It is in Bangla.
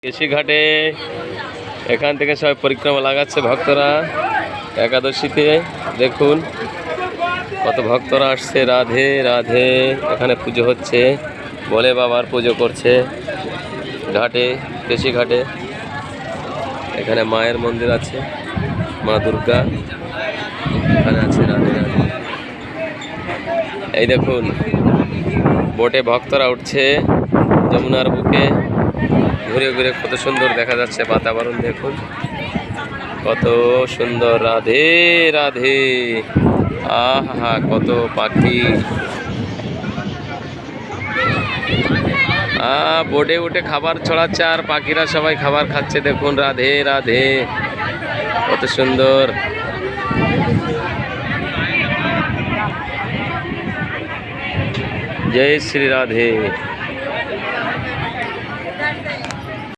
কেশি ঘাটে এখান থেকে সবাই পরিক্রমা লাগাচ্ছে ভক্তরা একাদশীতে। দেখুন কত ভক্তরা আসছে। রাধে রাধে। এখানে পুজো হচ্ছে, ভোলে বাবার পুজো করছে ঘাটে, কেশি ঘাটে। এখানে মায়ের মন্দির আছে, মা দুর্গা এখানে আছে। রাধে রাধে। এই দেখুন বোটে ভক্তরা উঠছে যমুনার বুকে, ঘুরে ঘুরে কত সুন্দর দেখা যাচ্ছে বাতাবরণ। দেখুন কত সুন্দর। রাধে রাধে। আহা কত পাখি। বোটে উঠে খাবার ছড়াচ্ছে আর পাখিরা সবাই খাবার খাচ্ছে। দেখুন রাধে রাধে, কত সুন্দর। জয় শ্রী রাধে।